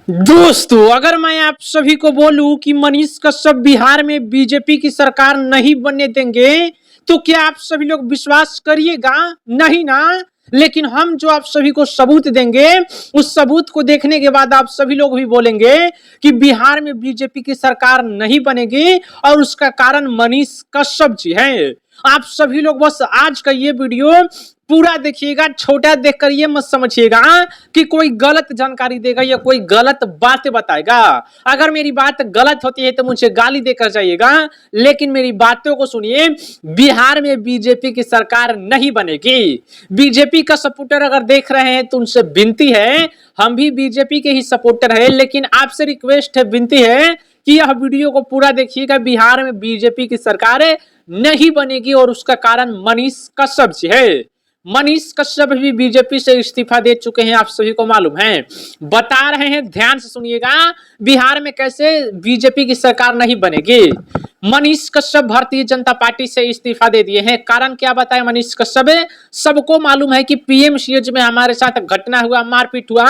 दोस्तों, अगर मैं आप सभी को बोलूं कि मनीष कश्यप बिहार में बीजेपी की सरकार नहीं बनने देंगे, तो क्या आप सभी लोग विश्वास करिएगा? नहीं ना। लेकिन हम जो आप सभी को सबूत देंगे, उस सबूत को देखने के बाद आप सभी लोग भी बोलेंगे कि बिहार में बीजेपी की सरकार नहीं बनेगी और उसका कारण मनीष कश्यप जी हैं। आप सभी लोग बस आज का ये वीडियो पूरा देखिएगा, छोटा देखकर ये मत समझिएगा कि कोई गलत जानकारी देगा या कोई गलत बातें बताएगा। अगर मेरी बात गलत होती है तो मुझे गाली देकर जाइएगा, लेकिन मेरी बातों को सुनिए। बिहार में बीजेपी की सरकार नहीं बनेगी। बीजेपी का सपोर्टर अगर देख रहे हैं तो उनसे विनती है, हम भी बीजेपी के ही सपोर्टर है, लेकिन आपसे रिक्वेस्ट है, विनती है कि यह वीडियो को पूरा देखिएगा। बिहार में बीजेपी की सरकार नहीं बनेगी और उसका कारण मनीष कश्यप जी है। मनीष कश्यप भी बीजेपी से इस्तीफा दे चुके हैं, आप सभी को मालूम है। बता रहे हैं, ध्यान से सुनिएगा, बिहार में कैसे बीजेपी की सरकार नहीं बनेगी। मनीष कश्यप भारतीय जनता पार्टी से इस्तीफा दे दिए हैं। कारण क्या बताए मनीष कश्यप? सबको मालूम है कि पीएमसीएच में हमारे साथ घटना हुआ, मारपीट हुआ,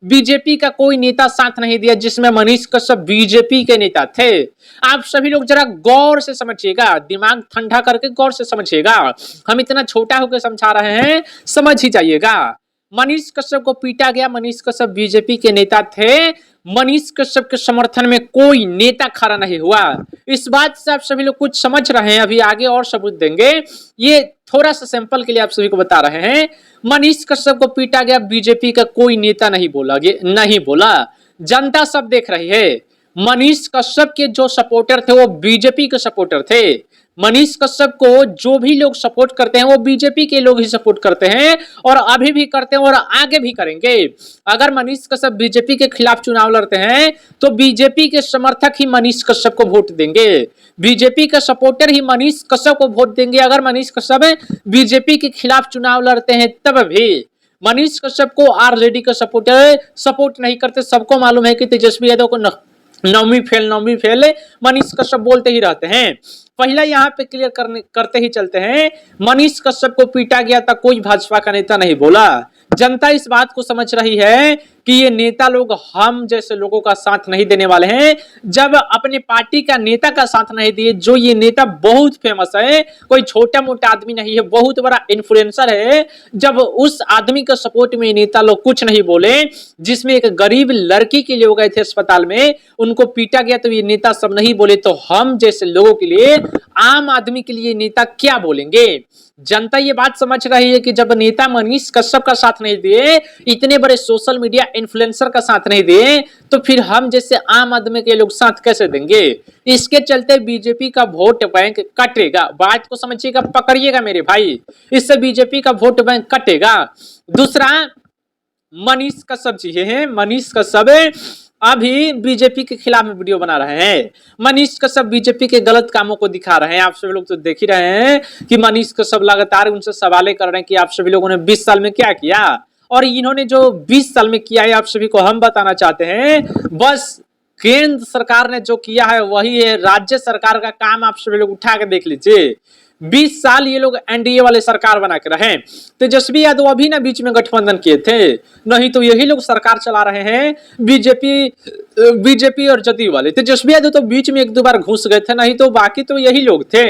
बीजेपी का कोई नेता साथ नहीं दिया, जिसमें मनीष कश्यप बीजेपी के नेता थे। आप सभी लोग जरा गौर से समझिएगा, दिमाग ठंडा करके गौर से समझिएगा। हम इतना छोटा होकर समझा रहे हैं, समझ ही जाइएगा। मनीष कश्यप को पीटा गया। मनीष कश्यप बीजेपी के नेता थे। मनीष कश्यप के समर्थन में कोई नेता खड़ा नहीं हुआ। इस बात से आप सभी लोग कुछ समझ रहे हैं, अभी आगे और सबूत देंगे। ये थोड़ा सा सैंपल के लिए आप सभी को बता रहे हैं। मनीष कश्यप को पीटा गया, बीजेपी का कोई नेता नहीं बोला। जनता सब देख रही है। मनीष कश्यप के जो सपोर्टर थे वो बीजेपी के सपोर्टर थे। मनीष कश्यप को जो भी लोग सपोर्ट करते हैं वो बीजेपी के लोग ही सपोर्ट करते हैं, और अभी भी करते हैं और आगे भी करेंगे। अगर मनीष कश्यप बीजेपी के खिलाफ चुनाव लड़ते हैं तो बीजेपी के समर्थक ही मनीष कश्यप को वोट देंगे, बीजेपी के सपोर्टर ही मनीष कश्यप को वोट देंगे। अगर मनीष कश्यप बीजेपी के खिलाफ चुनाव लड़ते हैं तब भी मनीष कश्यप को आरजेडी का सपोर्टर सपोर्ट नहीं करते। सबको मालूम है कि तेजस्वी यादव को नौवीं फेल मनीष कश्यप बोलते ही रहते हैं। पहला यहाँ पे क्लियर करते ही चलते हैं। मनीष कश्यप को पीटा गया था, कोई भाजपा का नेता नहीं बोला। जनता इस बात को समझ रही है कि ये नेता लोग हम जैसे लोगों का साथ नहीं देने वाले हैं। जब अपने पार्टी का नेता का साथ नहीं दिए, जो ये नेता बहुत फेमस है, कोई छोटा मोटा आदमी नहीं है, बहुत बड़ा इन्फ्लुएंसर है, जब उस आदमी के सपोर्ट में नेता लोग कुछ नहीं बोले, जिसमें एक गरीब लड़की के लिए हो गए थे अस्पताल में, उनको पीटा गया, तो ये नेता सब नहीं बोले, तो हम जैसे लोगों के लिए, आम आदमी के लिए नेता क्या बोलेंगे? जनता ये बात समझ रही है कि जब नेता मनीष कश्यप का साथ नहीं दिए, इतने बड़े सोशल मीडिया इन्फ्लुएंसर का साथ नहीं दिए, तो फिर हम जैसे आम आदमी के लोग साथ कैसे देंगे? इसके चलते बीजेपी का वोट बैंक कटेगा। बात को समझिएगा, पकड़िएगा मेरे भाई, इससे बीजेपी का वोट बैंक कटेगा। दूसरा, मनीष कश्यप जी हैं, मनीष कश्यप अभी बीजेपी के खिलाफ में वीडियो बना रहे हैं। मनीष कश्यप बीजेपी के गलत कामों को दिखा रहे हैं। आप सभी लोग तो देख ही रहे हैं कि मनीष कश्यप लगातार उनसे सवालें कर रहे हैं कि आप सभी लोगों ने 20 साल में क्या किया, और इन्होंने जो 20 साल में किया है आप सभी को हम बताना चाहते हैं। बस केंद्र सरकार ने जो किया है वही है, राज्य सरकार का काम आप सभी लोग उठा के देख लीजिए। 20 साल ये लोग एनडीए वाले सरकार बना के रहे। तेजस्वी यादव अभी ना बीच में गठबंधन किए थे, नहीं तो यही लोग सरकार चला रहे हैं। बीजेपी और जदयू वाले, तेजस्वी यादव तो बीच में एक दो बार घुस गए थे, नहीं तो बाकी तो यही लोग थे।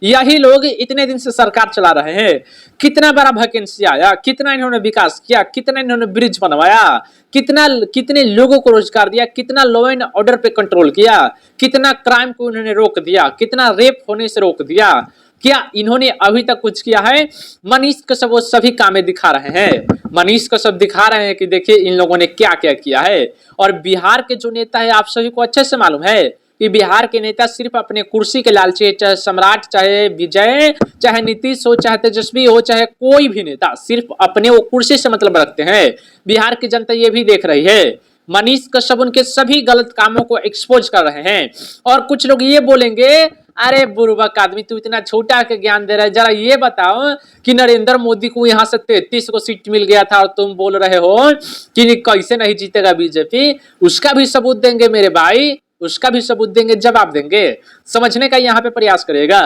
यही लोग इतने दिन से सरकार चला रहे हैं। कितना बड़ा वैकेंसी आया, कितना इन्होंने विकास किया, कितना इन्होंने ब्रिज बनवाया, कितने लोगों को रोजगार दिया, कितना लॉ एंड ऑर्डर पे कंट्रोल किया, कितना क्राइम को इन्होंने रोक दिया, कितना रेप होने से रोक दिया। क्या इन्होंने अभी तक कुछ किया है? मनीष कश्यप वो सभी कामें दिखा रहे हैं। मनीष कश्यप दिखा रहे हैं कि देखिए इन लोगों ने क्या क्या किया है। और बिहार के जो नेता है, आप सभी को अच्छे से मालूम है कि बिहार के नेता सिर्फ अपने कुर्सी के लालची, चाहे सम्राट, चाहे विजय, चाहे नीतीश हो, चाहे तेजस्वी हो, चाहे कोई भी नेता, सिर्फ अपने वो कुर्सी से मतलब रखते हैं। बिहार की जनता ये भी देख रही है। मनीष कश्यप उनके सभी गलत कामों को एक्सपोज कर रहे हैं। और कुछ लोग ये बोलेंगे, अरे बुर्बक आदमी, तू इतना छोटा के ज्ञान दे रहा है, जरा ये बताओ कि नरेंद्र मोदी को यहाँ से 33 को सीट मिल गया था और तुम बोल रहे हो कि कैसे नहीं जीतेगा बीजेपी। उसका भी सबूत देंगे मेरे भाई, उसका भी सबूत देंगे, जवाब देंगे। समझने का यहाँ पे प्रयास करेगा।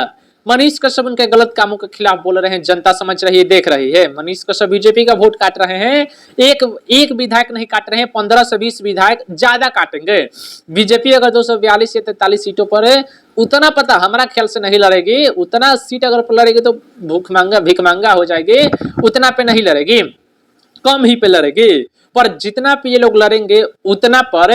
मनीष कश्यप उनके गलत कामों के खिलाफ बोल रहे हैं, जनता समझ रही है, देख रही है। मनीष कश्यप बीजेपी का वोट काट रहे हैं, एक विधायक नहीं काट रहे हैं, 15 से 20 विधायक ज्यादा काटेंगे। बीजेपी अगर 242 या 43 सीटों पर है, उतना पता हमारा ख्याल से नहीं लड़ेगी। उतना सीट अगर लड़ेगी तो भीख मांगा हो जाएगी, उतना पे नहीं लड़ेगी, कम ही पे लड़ेगी। पर जितना पे ये लोग लड़ेंगे उतना पर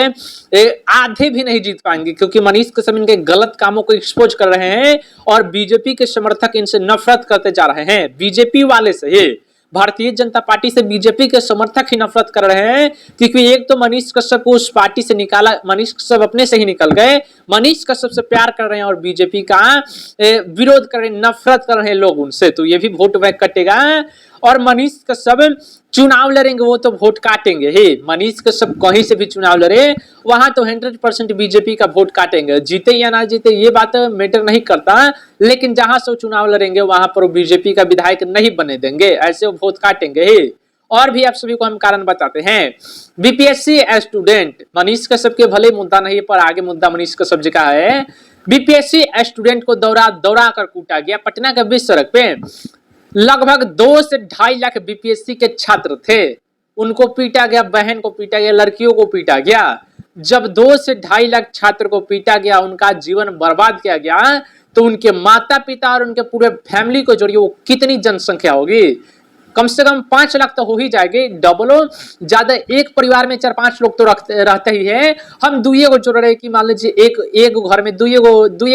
आधे भी नहीं जीत पाएंगे, क्योंकि मनीष कश्यप इनके गलत कामों को एक्सपोज कर रहे हैं और बीजेपी के समर्थक इनसे नफरत करते जा रहे हैं। बीजेपी वाले से ही, भारतीय जनता पार्टी से बीजेपी के समर्थक ही नफरत कर रहे हैं, क्योंकि एक तो मनीष कश्यप को उस पार्टी से निकाला, मनीष कश्यप अपने से ही निकल गए, मनीष कश्यप से प्यार कर रहे हैं और बीजेपी का विरोध कर रहे हैं, नफरत कर रहे हैं लोग उनसे, तो ये भी वोट बैंक कटेगा। और मनीष कश्यप चुनाव लड़ेंगे वो तो वोट काटेंगे ही। मनीष कश्यप कहीं से भी चुनाव लड़े वहां तो 100% बीजेपी का वोट काटेंगे, जीते या ना जीते ये बात मैटर नहीं करता, लेकिन जहां से चुनाव लड़ेंगे वहां पर वो बीजेपी का विधायक नहीं बने देंगे, ऐसे वो वोट काटेंगे ही। और भी आप सभी को हम कारण बताते हैं। बीपीएससी स्टूडेंट, मनीष कश्यप के भले मुद्दा नहीं पर आगे मुद्दा मनीष कश्यप जी का है। बीपीएससी स्टूडेंट को दौड़ा कर कूटा गया पटना के बीच सड़क पे। लगभग 2 से 2.5 लाख बीपीएससी के छात्र थे, उनको पीटा गया, बहन को पीटा गया, लड़कियों को पीटा गया। जब 2 से 2.5 लाख छात्र को पीटा गया, उनका जीवन बर्बाद किया गया, तो उनके माता पिता और उनके पूरे फैमिली को जोड़िए वो कितनी जनसंख्या होगी, कम से कम 5 लाख तो हो ही जाएगी, डबलो ज्यादा। एक परिवार में 4-5 लोग तो रहते ही है। हम दुइये को जोड़ रहे कि मान लीजिए एक घर में दुइये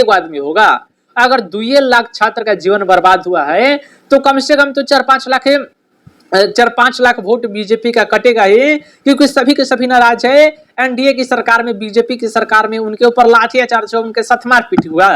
को आदमी होगा, अगर 2 लाख छात्र का जीवन बर्बाद हुआ है तो कम से कम तो 4-5 लाख वोट बीजेपी का कटेगा ही, क्योंकि सभी के सभी नाराज है। एनडीए की सरकार में, बीजेपी की सरकार में उनके ऊपर लाठीचार्ज हुआ, उनके साथ मारपीट हुआ।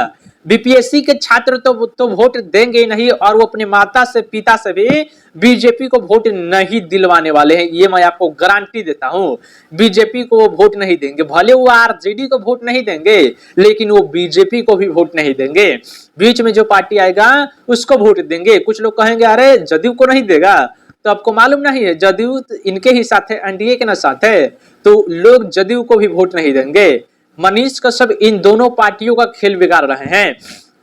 बीपीएससी के छात्र तो वोट देंगे ही नहीं, और वो अपने माता से पिता से भी बीजेपी को वोट नहीं दिलवाने वाले हैं, ये मैं आपको गारंटी देता हूं। बीजेपी को वो वोट नहीं देंगे, भले वो आरजेडी को वोट नहीं देंगे, लेकिन वो बीजेपी को भी वोट नहीं देंगे। बीच में जो पार्टी आएगा उसको वोट देंगे। कुछ लोग कहेंगे अरे जदयू को नहीं देगा, तो आपको मालूम नहीं है जदयू इनके ही साथ है, एनडीए के ना साथ है, तो लोग जदयू को भी वोट नहीं देंगे। मनीष कश्यप इन दोनों पार्टियों का खेल बिगाड़ रहे हैं।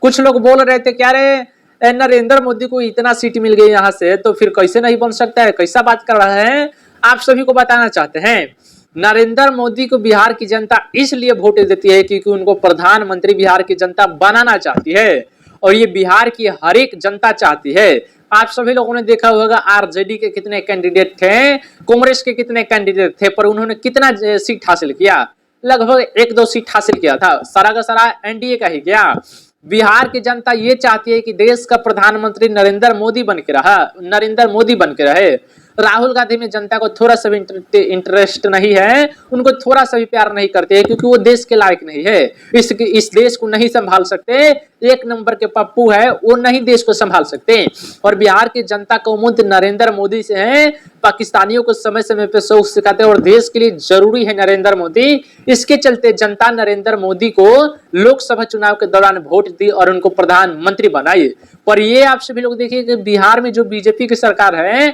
कुछ लोग बोल रहे थे क्या रे नरेंद्र मोदी को इतना सीट मिल गई यहाँ से, तो फिर कैसे नहीं बन सकता है, कैसा बात कर रहे हैं। आप सभी को बताना चाहते हैं, नरेंद्र मोदी को बिहार की जनता इसलिए वोट देती है क्योंकि उनको प्रधानमंत्री बिहार की जनता बनाना चाहती है, और ये बिहार की हर एक जनता चाहती है। आप सभी लोगों ने देखा होगा आरजेडी के कितने कैंडिडेट थे, कांग्रेस के कितने कैंडिडेट थे, पर उन्होंने कितना सीट हासिल किया, लगभग 1-2 सीट हासिल किया था, सारा का सारा एनडीए का ही किया। बिहार की जनता ये चाहती है कि देश का प्रधानमंत्री नरेंद्र मोदी बन के रहे। राहुल गांधी में जनता को थोड़ा सा भी इंटरेस्ट नहीं है, उनको थोड़ा सा भी प्यार नहीं करते हैं, क्योंकि वो देश के लायक नहीं है, इस देश को नहीं संभाल सकते। 1 नंबर के पप्पू है, वो नहीं देश को संभाल सकते। और बिहार की जनता का उम्मीद नरेंद्र मोदी से है। पाकिस्तानियों को समय समय पे सबक सिखाते हैं, और देश के लिए जरूरी है नरेंद्र मोदी। इसके चलते जनता नरेंद्र मोदी को लोकसभा चुनाव के दौरान वोट दी और उनको प्रधानमंत्री बनाई। पर ये आप सभी लोग देखिए कि बिहार में जो बीजेपी की सरकार है,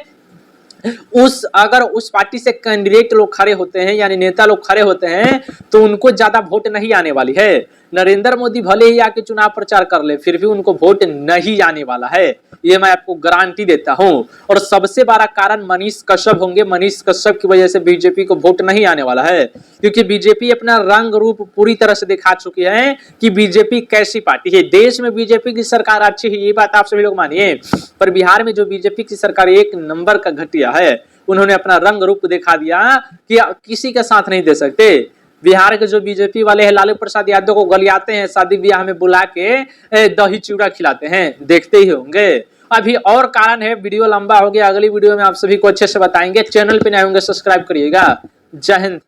अगर उस पार्टी से कैंडिडेट लोग खड़े होते हैं, यानी नेता लोग खड़े होते हैं, तो उनको ज्यादा वोट नहीं आने वाली है। नरेंद्र मोदी भले ही आके चुनाव प्रचार कर ले, फिर भी उनको वोट नहीं आने वाला है, ये मैं आपको गारंटी देता हूं। और सबसे बड़ा कारण मनीष कश्यप होंगे। मनीष कश्यप की वजह से बीजेपी को वोट नहीं आने वाला है, क्योंकि बीजेपी अपना रंग रूप पूरी तरह से दिखा चुकी है कि बीजेपी कैसी पार्टी है। देश में बीजेपी की सरकार अच्छी है, ये बात आप सभी लोग मानिए, पर बिहार में जो बीजेपी की सरकार 1 नंबर का घटिया है। उन्होंने अपना रंग रूप दिखा दिया कि किसी का साथ नहीं दे सकते। बिहार के जो बीजेपी वाले हैं, लालू प्रसाद यादव को गलियाते हैं, शादी ब्याह में बुला के दही चूड़ा खिलाते हैं, देखते ही होंगे। अभी और कारण है, वीडियो लंबा हो गया, अगली वीडियो में आप सभी को अच्छे से बताएंगे। चैनल पे नए होंगे सब्सक्राइब करिएगा। जय हिंद।